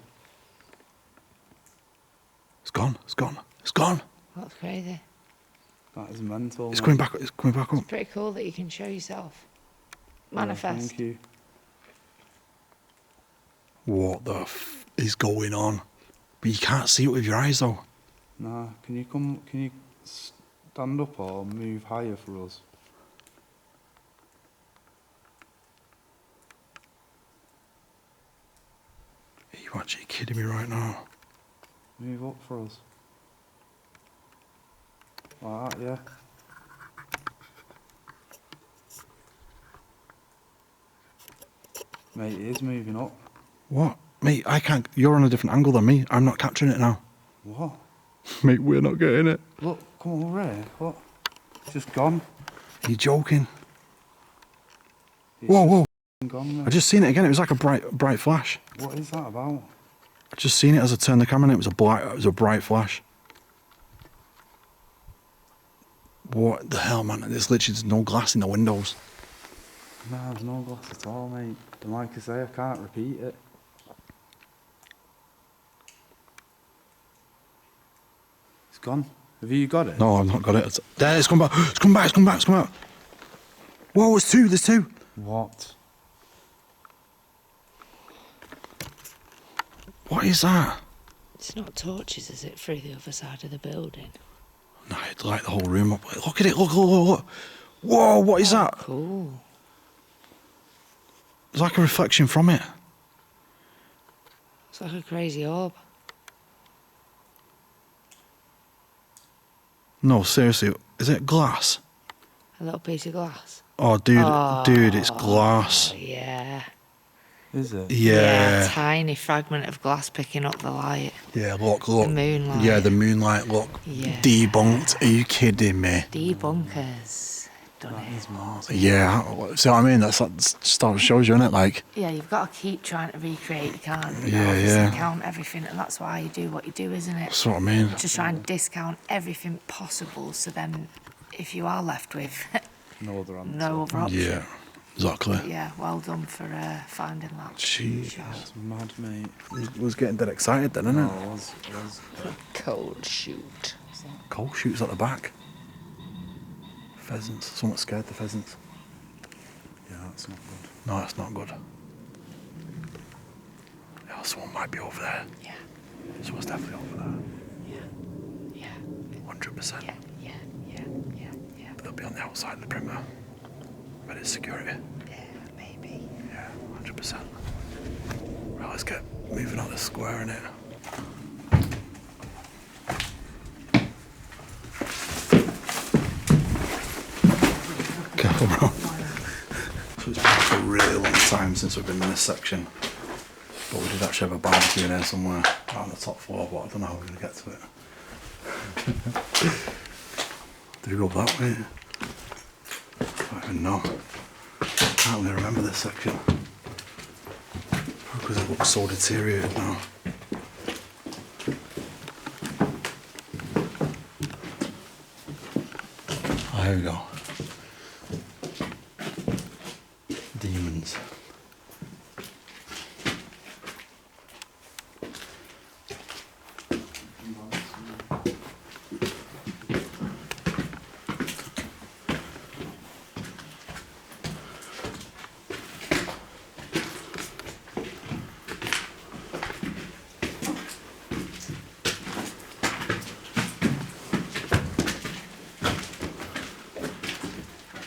It's gone.
That's crazy.
That is mental.
It's
mate.
coming back up.
Pretty cool that you can show yourself.
Yeah,
Manifest.
thank you.
What the is going on? But you can't see it with your eyes though.
Nah, can you stand up or move higher for us?
Are you actually kidding me right now?
Move up for us. Like that, yeah. Mate, it is moving up.
What? Mate, I can't. You're on a different angle than me. I'm not capturing it now.
What?
Mate, we're not getting it.
Look, come over here. What? It's just gone.
Are you joking?
It's
Whoa, whoa.
gone, mate.
I just seen it again. It was like a bright flash.
What is that about?
I just seen it as I turned the camera and it was a bright flash. What the hell, man? There's literally no glass in the windows.
No, there's no glass at all, mate. And like I say, I can't repeat it. It's gone. Have you got it?
No, I've not got it. There, it's come back. It's come back. It's come back. It's come back. Whoa, it's two. There's two.
What?
What is that?
It's not torches, is it, through the other side of the building?
No, it'd light the whole room up. Look at it. Look, look, look, look. Whoa, what is that?
Cool.
It's like a reflection from it.
It's like a crazy orb.
No, seriously. Is it glass?
A little piece of glass.
Oh, dude, it's glass.
Oh, yeah.
Is it?
Yeah.
Tiny fragment of glass picking up the light.
Yeah, look.
The moonlight.
Yeah, the moonlight, look.
Yeah.
Debunked. Are you kidding me?
Debunkers. Done it.
Yeah, see what I mean? That's like stuff shows you, innit? Like,
Yeah, you've got to keep trying to recreate. You can't
Yeah,
obviously
yeah.
count everything, and that's why you do what you do, isn't it?
that's what I mean.
To try and discount everything possible, so then if you are left with
No other answer.
no other option.
Yeah, exactly.
Yeah, well done for finding that.
Jeez.
shot.
It's mad, mate.
Was getting dead excited then, innit?
No, it was.
Cold shoot.
Coal shoots at the back. Pheasants. Someone scared the pheasants.
Yeah, that's not good.
No, that's not good. Yeah, someone might be over there.
Yeah,
Someone's definitely over there.
yeah,
100%.
yeah.
But they'll be on the outside of the perimeter. Ready security.
Yeah, maybe.
Yeah, 100%. Right, let's get moving out the square, innit? Careful, bro. So it's been a really long time since we've been in this section. But we did actually have a barbecue in here somewhere on the top floor, but I don't know how we're going to get to it. Do we go that way? I don't even know. I can't really remember this section. Because it looks so deteriorated now. Oh, here we go. Demons.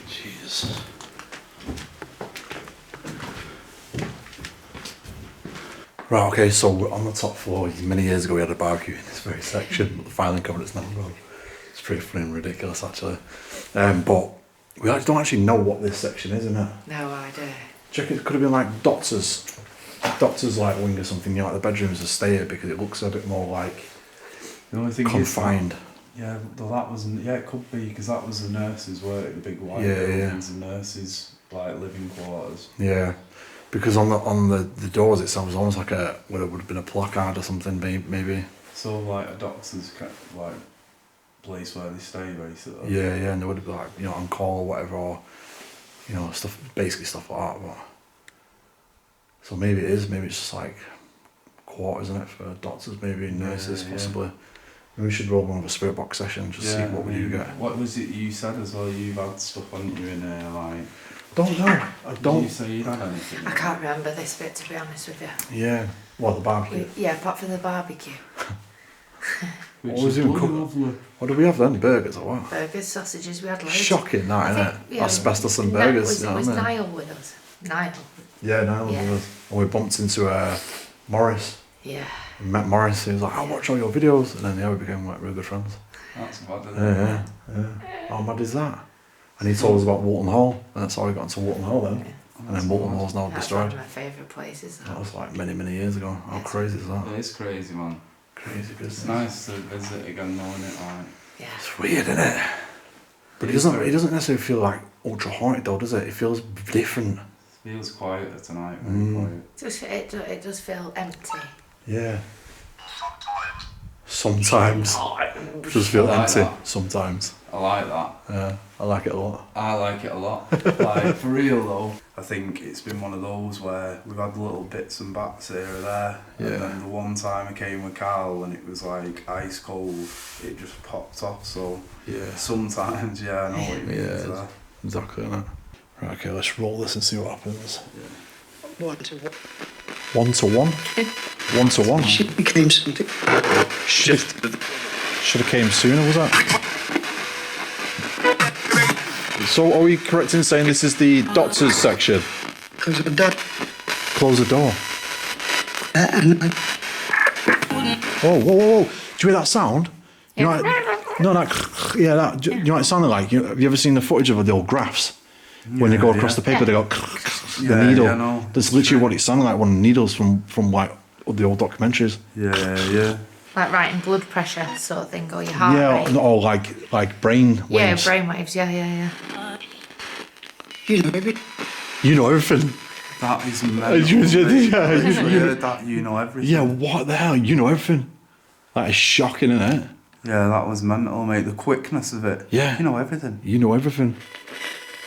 Jeez. Right, okay, so we're on the top floor. Many years ago we had a barbecue in this very section, but the filing cabinet's now gone. It's pretty funny and ridiculous actually. But we don't actually know what this section is, innit?
No idea.
Check it could have been like doctor's like wing or something, you know, like the bedrooms are stayed because it looks a bit more like
The only thing
confined.
is, yeah, though that wasn't. Yeah, it could be because that was the nurses' work, the big white
Yeah,
buildings, and nurses' like living quarters.
Yeah, because on the doors itself was almost like a would have been a placard or something, maybe.
So like a doctor's like place where they stay basically.
Yeah, and they would have been like, you know, on call or whatever, or you know, basically stuff like that. But so maybe it's just like quarters, isn't it, for doctors, maybe nurses,
Yeah.
possibly. Maybe we should roll one of a spirit box session and just see what we do get.
What was it you said as well? You've had stuff, haven't you, in there like?
Don't know. I
Did
don't.
you say you'd had anything?
I can't remember this bit, to be honest with you.
Yeah. Well, the barbecue.
Yeah, apart from the barbecue.
Which
What was
is
in
bloody
cook-
lovely.
What did we have then? Burgers or what?
Burgers, sausages, we had loads.
Shocking, that,
I
isn't
think,
it?
yeah,
Asbestos and
No,
burgers. you know
was
what I mean?
Niall with us? Niall.
Yeah, Niall was
Yeah.
with us. And we bumped into Morris.
Yeah.
We met Morris. He was like, I watch all your videos. And then we became like really good friends.
That's bad, isn't it?
Yeah. How mad is that? And he told us about Walton Hall. And that's how we got into Walton Hall then. and then Multimore's now
That's one
destroyed.
of my favourite places.
That was like many years ago. How crazy is that?
It is crazy, man.
Crazy business.
It's nice to visit again, knowing it, like.
Yeah.
It's weird, isn't it? But it doesn't necessarily feel like ultra haunted though, does it? It feels different.
It feels quieter tonight, very quiet.
It does feel empty.
Yeah. Sometimes. It does feel
I like
empty.
that.
Sometimes.
I like that.
Yeah, I like it a lot.
I like it a lot. Like, for real though, I think it's been one of those where we've had little bits and bats here or there.
Yeah.
And then the one time I came with Karl and it was like ice cold, it just popped off. So
Yeah.
sometimes, yeah, I know what you mean.
Yeah,
there.
exactly that. Right, okay, let's roll this and see what happens.
1 to 1.
1 to 1? 1 to 1?
She became something.
Should have came sooner, was that? So are we correct in saying this is the doctor's section?
Because of that.
Close the door.
And
Oh, whoa. Do you hear that sound? You know, that, do you know what it sounded like? Have you ever seen the footage of the old graphs? When they go across the paper, they go, the
Yeah,
needle.
yeah, I know.
That's literally what it sounded like, one of the needles from like the old documentaries.
Yeah.
Like writing blood pressure sort of thing, or your heart
Yeah,
rate.
or like brain waves.
Yeah, brain waves. Yeah.
you know, maybe.
You know everything.
That is mental.
Yeah,
I've heard that you know everything.
Yeah, what the hell? You know everything. That is shocking, isn't it?
Yeah, that was mental, mate. The quickness of it.
Yeah.
You know everything.
You know everything.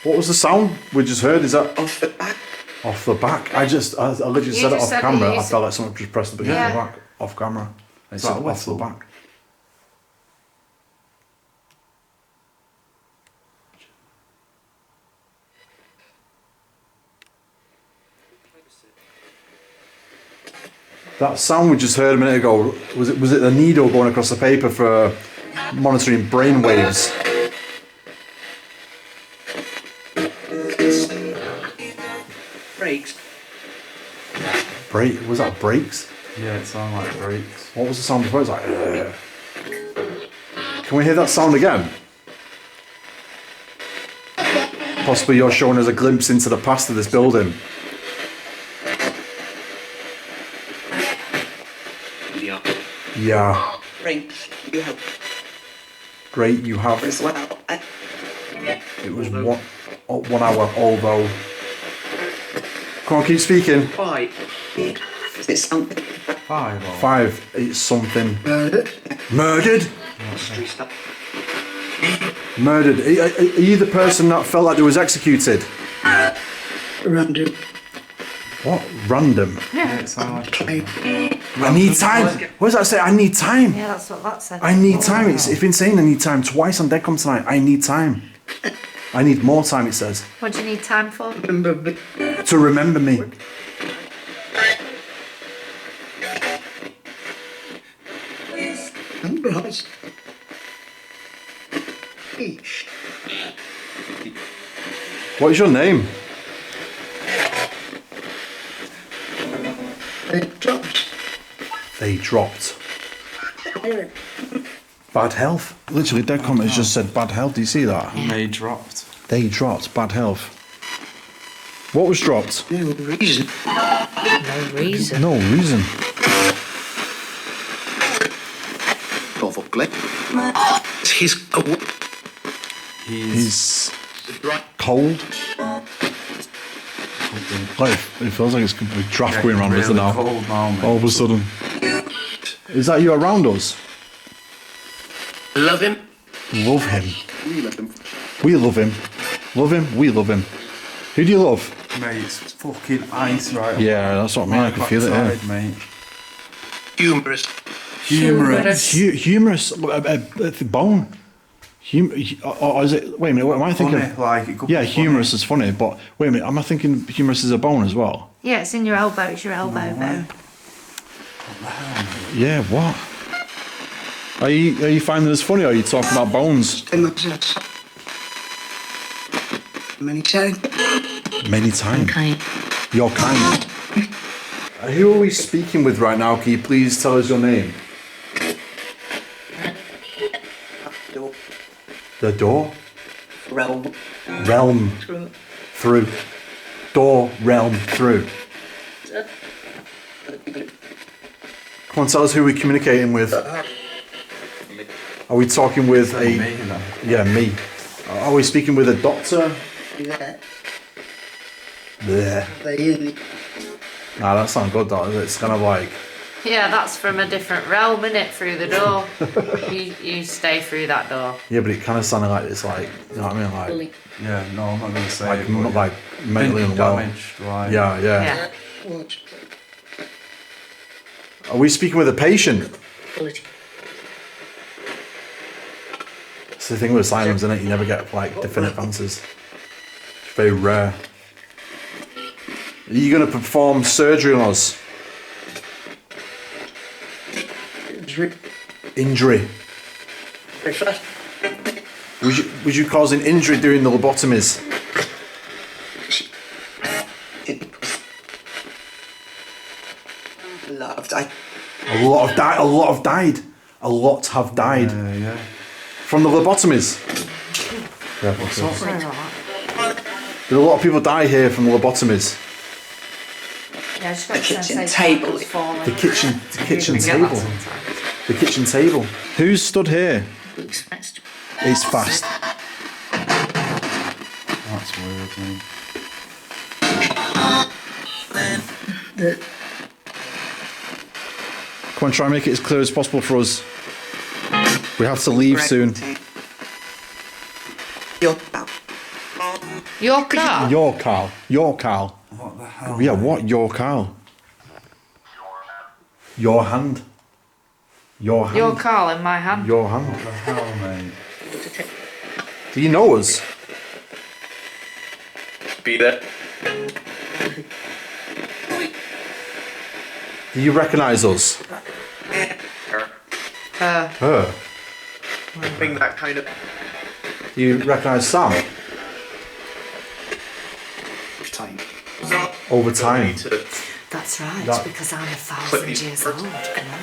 What was the sound we just heard? Is that
Off the back.
off the back? I literally said it
just
off
said it,
camera.
you
I
said-
felt like someone just pressed the button
Yeah.
off the back, off camera. And
that
said off the
whistle?
back. That sound we just heard a minute ago, was it the needle going across the paper for monitoring brain waves?
Brakes.
Was that brakes?
Yeah, it sounded like brakes.
What was the sound before? It was like, Can we hear that sound again? Possibly you're showing us a glimpse into the past of this building.
Yeah.
Yeah,
Brakes. You have
great, you have.
as well.
It was 1 hour, although. Come on, keep speaking.
5. Is it something?
5 or
5, it's something.
Murdered.
Murdered?
Street stuff.
Murdered. Are you the person that felt like they was executed?
Random.
What? Random.
yeah, it sounded like
Time.
I need time. What does that say? I need time.
Yeah, that's what that said.
I need time. It's been saying I need time twice on DEADCOM tonight. I need time. I need more time, it says.
What do you need time for?
Remember the
To remember me.
ambulance. Each.
What is your name?
It drops.
They dropped. Bad health. Literally, DEADCOM has just said bad health. Do you see that?
they dropped.
They dropped. Bad health. What was dropped?
No reason.
No reason.
No reason.
Probably. He's cold.
He's
Cold. Like, it feels like it's a big draft going around us
really
now.
cold now, mate.
All of a sudden. Is that you around us?
Love him.
Love him.
We love him.
We love him. Love him. We love him. Who do you love?
Mate, it's fucking ice right
Yeah, that's what I mean. I can feel it here.
backside, mate.
Humorous.
Humorous.
Humorous. Bone. Or is it? Wait a minute. What am I thinking?
Funny, like, it could
Yeah,
be funny.
humorous is funny, but wait a minute. Am I thinking humorous is a bone as well?
Yeah, it's in your elbow. It's your elbow bone.
Yeah. What? Are you finding this funny? Or are you talking about bones?
Many times.
Many times.
Kind.
Your kind. Who are we speaking with right now? Can you please tell us your name? The door?
Realm.
Realm. Through. door realm through? Come on, tell us who we're communicating with. Are we talking with a...
Me, then.
Yeah, me. Are we speaking with a doctor?
Yeah.
Bleh. Nah, that's not good, though, is it? It's kind of like...
Yeah, that's from a different realm, innit? Through the door. you stay through that door.
Yeah, but it kind of sounded like it's like... You know what I mean? Like...
Yeah, no, I'm not going to say
Like,
it, but
like mentally
been
unwell.
damaged, like...
Yeah.
Yeah.
Are we speaking with a patient? It's the thing with asylums, isn't it? You never get like definite answers. It's very rare. Are you going to perform surgery on us? Injury. Was you causing injury during the lobotomies? A lot have died. A lot have died.
Yeah.
From the lobotomies. Did a lot of people die here from the lobotomies?
Yeah, I just got
The
to
kitchen
say
table.
it's falling.
The kitchen
You get that
table.
sometimes.
The kitchen table. Who's stood here? It's fast.
That's weird, mate.
Come on, try and make it as clear as possible for us. We have to leave soon.
Your car?
Your Carl.
What the hell?
Yeah, what? Your Carl. Your hand. Your hand.
Your car in my hand.
Your hand.
What the hell, mate?
Do you know us?
Be there.
Do you recognise us? Her.
Bring that kind of
Do you recognise Sam?
time.
Over time.
That's right,
That-
because I'm 1,000 years old. Come on.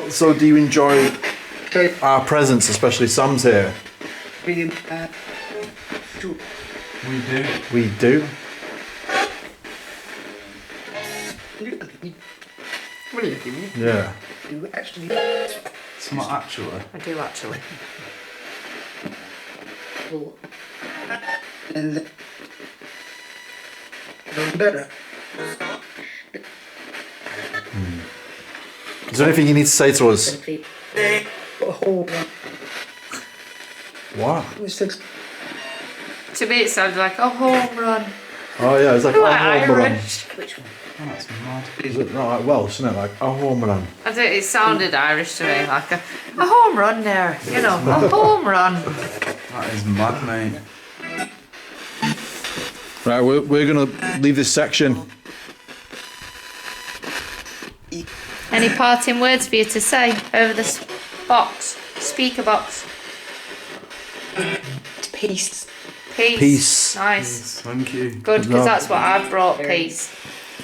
So do you enjoy our presence, especially Sam's here?
We do.
We do. Yeah.
It's not actually.
I do actually.
And better.
Is there anything you need to say to us? What?
To me, it sounded like a home run.
Oh yeah, it's like
Like
a home run.
Irish.
Oh, that's mad.
Is it not like Welsh, isn't it? Like a home run.
I think it sounded Irish to me, like a home run there. You know, a home run.
That is mad, mate.
Right, we're gonna leave this section.
Any parting words for you to say over this box, speaker box?
Peace.
Peace.
Peace.
Nice.
Thank you.
Good, because that's what I've brought, peace.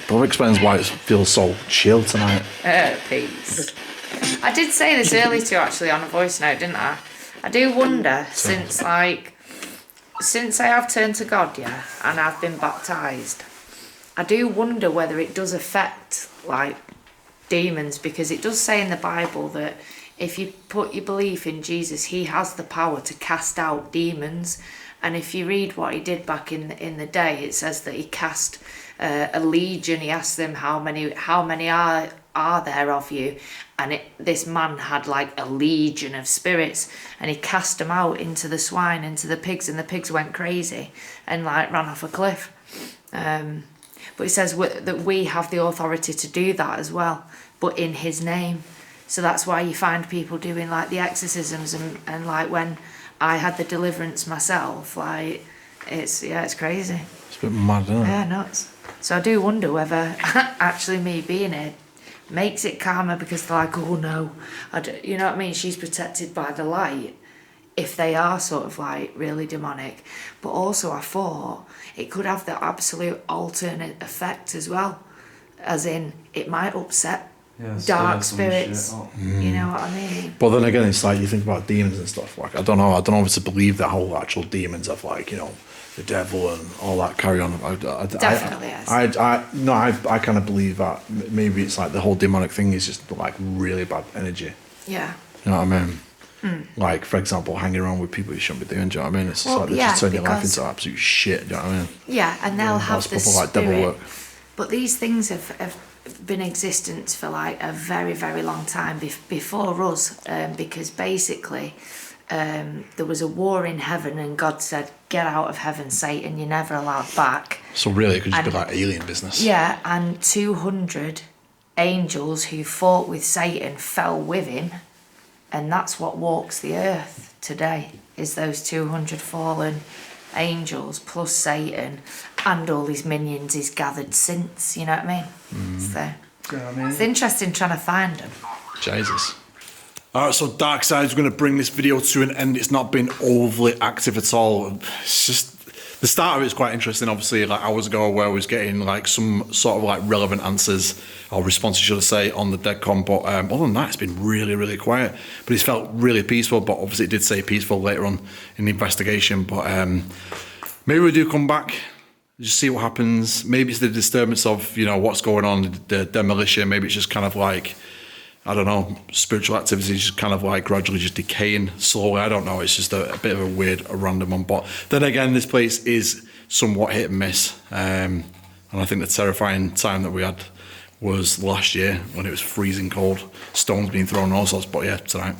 Bob explains why it feels so chill tonight.
Peace. I did say this earlier to you actually on a voice note, didn't I? I do wonder, since I have turned to God, yeah, and I've been baptised, I do wonder whether it does affect, like, demons, because it does say in the Bible that if you put your belief in Jesus, he has the power to cast out demons. And if you read what he did back in the day, it says that he cast a legion. He asked them how many are there of you, and this man had like a legion of spirits, and he cast them out into the swine, into the pigs, and the pigs went crazy and like ran off a cliff. But it says that we have the authority to do that as well, but in his name. So that's why you find people doing like the exorcisms and like when I had the deliverance myself, like it's crazy.
It's a bit mad, isn't it?
Yeah, nuts. So I do wonder whether actually me being here makes it calmer, because they're like, oh no, you know what I mean? She's protected by the light if they are sort of like really demonic. But also I thought it could have the absolute alternate effect as well, as in it might upset dark
stairs and
spirits.
shit. Oh.
You know what I mean?
But then again, it's like you think about demons and stuff. Like I don't know if to believe that whole actual demons have like the devil and all that carry on.
Definitely is.
I kind of believe that maybe it's like the whole demonic thing is just like really bad energy.
Yeah.
You know what I mean? Like for example, hanging around with people you shouldn't be doing. Do you know what I mean? It's just like they just turn your life into absolute shit. Do you know what I mean?
Yeah, and they'll have the
proper, like,
spirit.
devil work.
But these things have been in existence for like a very, very long time before us, because basically there was a war in heaven and God said, get out of heaven, Satan, you're never allowed back.
So really, it could just be like alien business.
Yeah, and 200 angels who fought with Satan fell with him, and that's what walks the earth today, is those 200 fallen angels plus Satan and all his minions he's gathered since, you know what I mean? So it's interesting trying to find them.
Jesus.
Alright, so Dark Side's going to bring this video to an end. It's not been overly active at all. It's just the start of it is quite interesting. Obviously, like hours ago, where I was getting like some sort of like relevant answers or responses, should I say, on the DEADCOM. But other than that, it's been really, really quiet. But it's felt really peaceful. But obviously, it did say peaceful later on in the investigation. But maybe we do come back, just see what happens. Maybe it's the disturbance of what's going on, the demolition. Maybe it's just kind of like, I don't know, spiritual activity is just kind of like gradually just decaying slowly. I don't know. It's just a bit of a weird, a random one. But then again, this place is somewhat hit and miss. And I think the terrifying time that we had was last year when it was freezing cold, stones being thrown and all sorts. But yeah, tonight,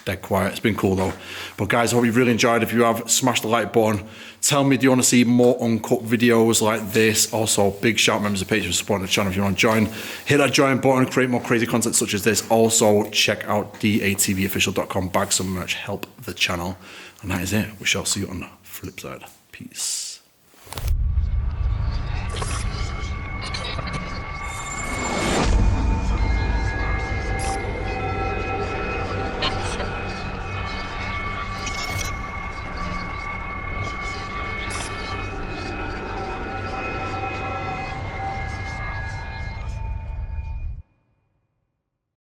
dead quiet. It's been cool though. But guys, I hope you've really enjoyed. If you have, smash the like button. Tell me, do you want to see more uncut videos like this? Also, big shout members of Patreon for supporting the channel. If you want to join, hit that join button and create more crazy content such as this. Also, check out DATVofficial.com. Bag some merch, help the channel. And that is it. We shall see you on the flip side. Peace.